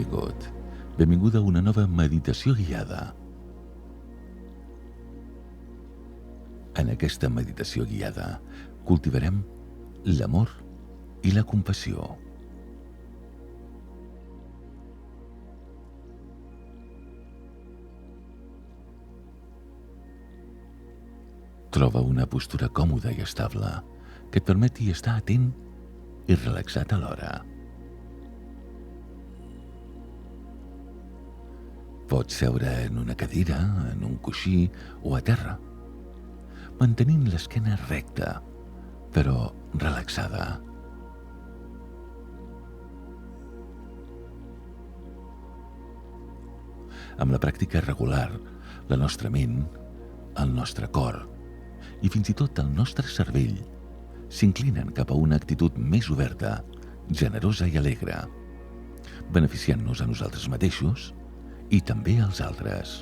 Benvingut. Benvinguda a una nova meditació guiada. En aquesta meditació guiada cultivarem l'amor i la compassió. Troba una postura còmoda i estable que et permeti estar atent i relaxat alhora. Pots seure en una cadira, en un coixí o a terra, mantenint l'esquena recta, però relaxada. Amb la pràctica regular, la nostra ment, el nostre cor i fins i tot el nostre cervell s'inclinen cap a una actitud més oberta, generosa i alegre, beneficiant-nos a nosaltres mateixos i també als altres.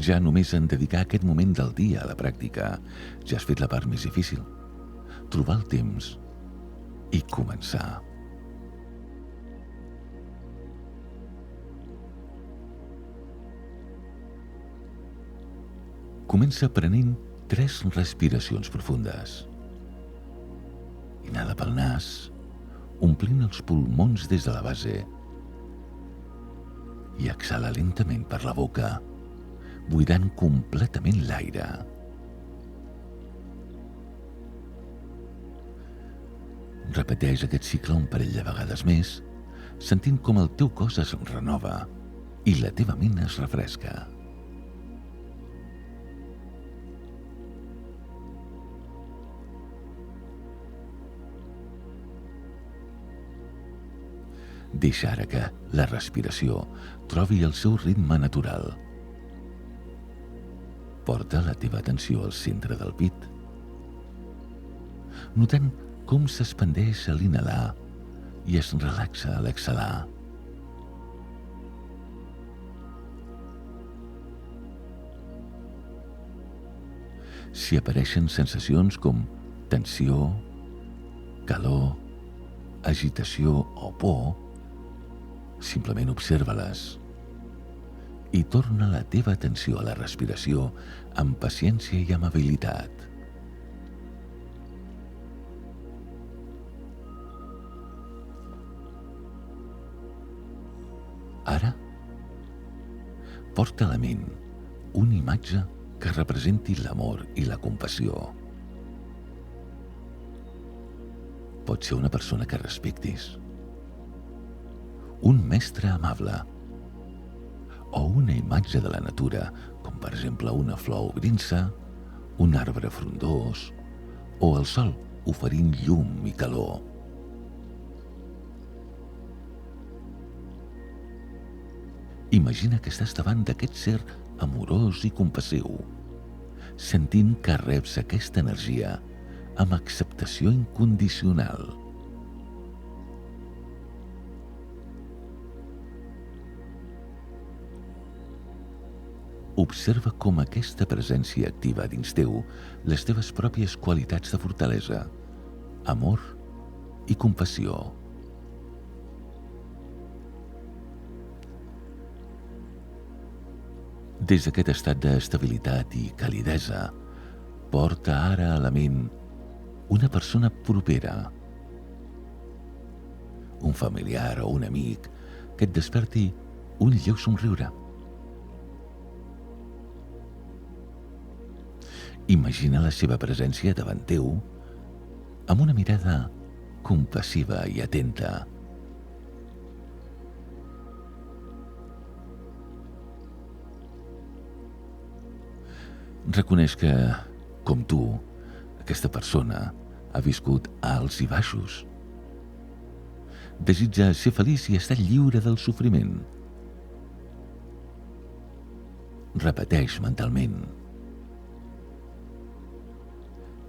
Ja només en dedicar aquest moment del dia a la pràctica ja has fet la part més difícil, trobar el temps i començar. Comença prenent 3 respiracions profundes. Inhala pel nas, omplint els pulmons des de la base, i exhala lentament per la boca, buidant completament l'aire. Repeteix aquest cicle un parell de vegades més, sentint com el teu cos es renova i la teva ment es refresca. Deixa ara que la respiració trobi el seu ritme natural. Porta la teva atenció al centre del pit, notant com s'expandeix a l'inhalar i es relaxa a l'exhalar. Si apareixen sensacions com tensió, calor, agitació o por, simplement observa-les i torna la teva atenció a la respiració amb paciència i amabilitat. Ara, porta a la ment una imatge que representi l'amor i la compassió. Pot ser una persona que respectis, un mestre amable o una imatge de la natura, com per exemple una flor obrint-se, un arbre frondós o el sol oferint llum i calor. Imagina que estàs davant d'aquest ser amorós i compassiu, sentint que reps aquesta energia amb acceptació incondicional. Observa com aquesta presència activa dins teu les teves pròpies qualitats de fortalesa, amor i compassió. Des d'aquest estat d'estabilitat i calidesa, porta ara a la ment una persona propera, un familiar o un amic que et desperti un lleu somriure. Imagina la seva presència davant teu amb una mirada compassiva i atenta. Reconeix que, com tu, aquesta persona ha viscut alts i baixos. Desitja ser feliç i estar lliure del sofriment. Repeteix mentalment: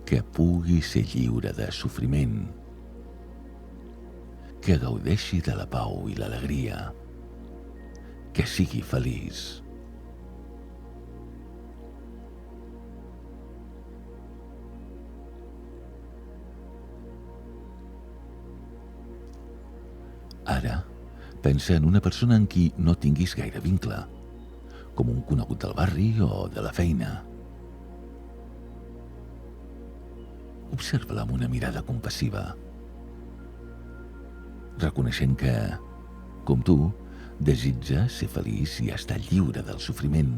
que pugui ser lliure de sofriment, que gaudeixi de la pau i l'alegria, que sigui feliç. Ara, pensa en una persona en qui no tinguis gaire vincle, com un conegut del barri o de la feina. Observa-la amb una mirada compassiva, reconeixent que, com tu, desitja ser feliç i estar lliure del sofriment.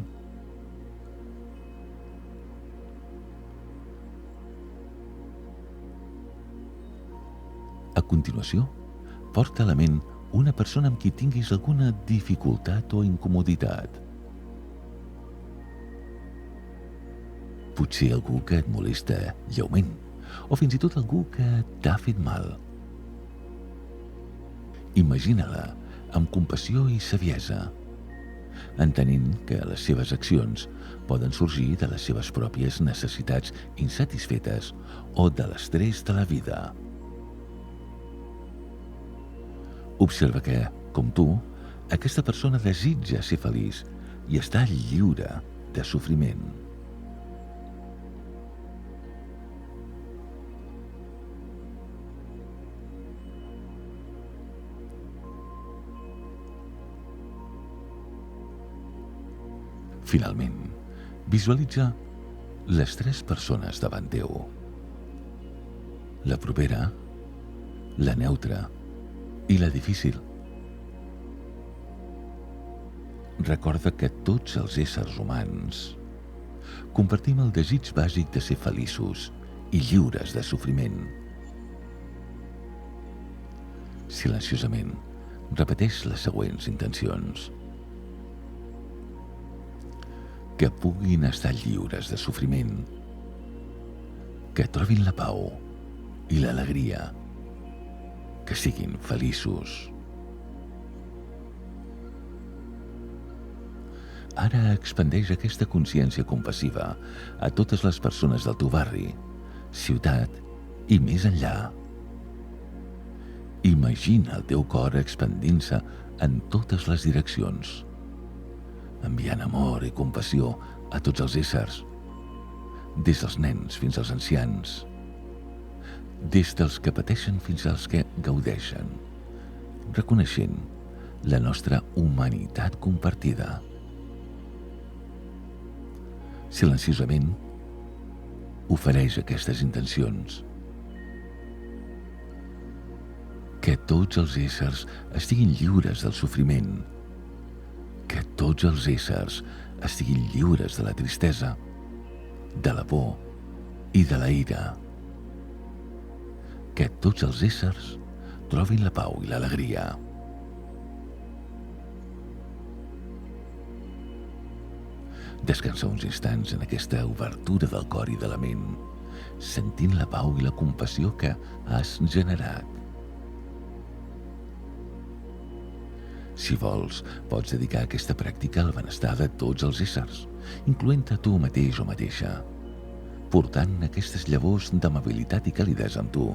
A continuació, porta a la ment una persona amb qui tinguis alguna dificultat o incomoditat. Potser algú que et molesta lleument, o fins i tot algú que t'ha fet mal. Imagina-la amb compassió i saviesa, entenent que les seves accions poden sorgir de les seves pròpies necessitats insatisfetes o de l'estrès de la vida. Observa que, com tu, aquesta persona desitja ser feliç i està lliure de sofriment. Finalment, visualitza les 3 persones davant teu. La propera, la neutra i la difícil. Recorda que tots els éssers humans compartim el desig bàsic de ser feliços i lliures de sofriment. Silenciosament, repeteix les següents intencions. Que puguin estar lliures de sofriment, que trobin la pau i l'alegria, que siguin feliços. Ara expandeix aquesta consciència compassiva a totes les persones del teu barri, ciutat i més enllà. Imagina el teu cor expandint-se en totes les direccions, enviant amor i compassió a tots els éssers, des dels nens fins als ancians, des dels que pateixen fins als que gaudeixen, reconeixent la nostra humanitat compartida. Silenciosament, ofereix aquestes intencions. Que tots els éssers estiguin lliures del sofriment, que tots els éssers estiguin lliures de la tristesa, de la por i de la ira. Que tots els éssers trobin la pau i l'alegria. Descansa uns instants en aquesta obertura del cor i de la ment, sentint la pau i la compassió que has generat. Si vols, pots dedicar aquesta pràctica al benestar de tots els éssers, incloent-te tu mateix o mateixa, portant aquestes llavors d'amabilitat i calidesa amb tu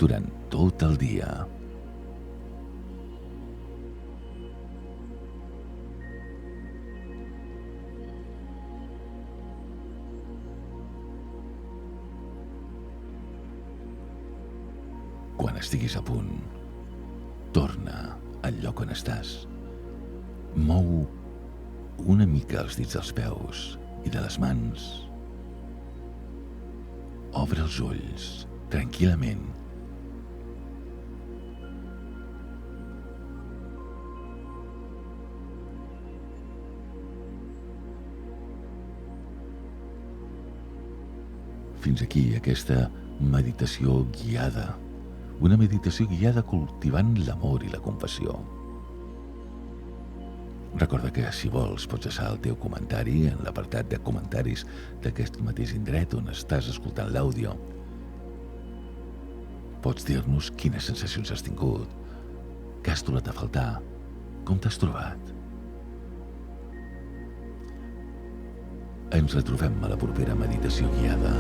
durant tot el dia. Quan estiguis a punt, torna al lloc on estàs. Mou una mica els dits dels peus i de les mans. Obre els ulls tranquil·lament. Fins aquí aquesta meditació guiada. Una meditació guiada cultivant l'amor i la compassió. Recorda que, si vols, pots deixar el teu comentari en l'apartat de comentaris d'aquest mateix indret on estàs escoltant l'àudio. Pots dir-nos quines sensacions has tingut, què has trobat a faltar, com t'has trobat. Ens retrobem a la propera meditació guiada.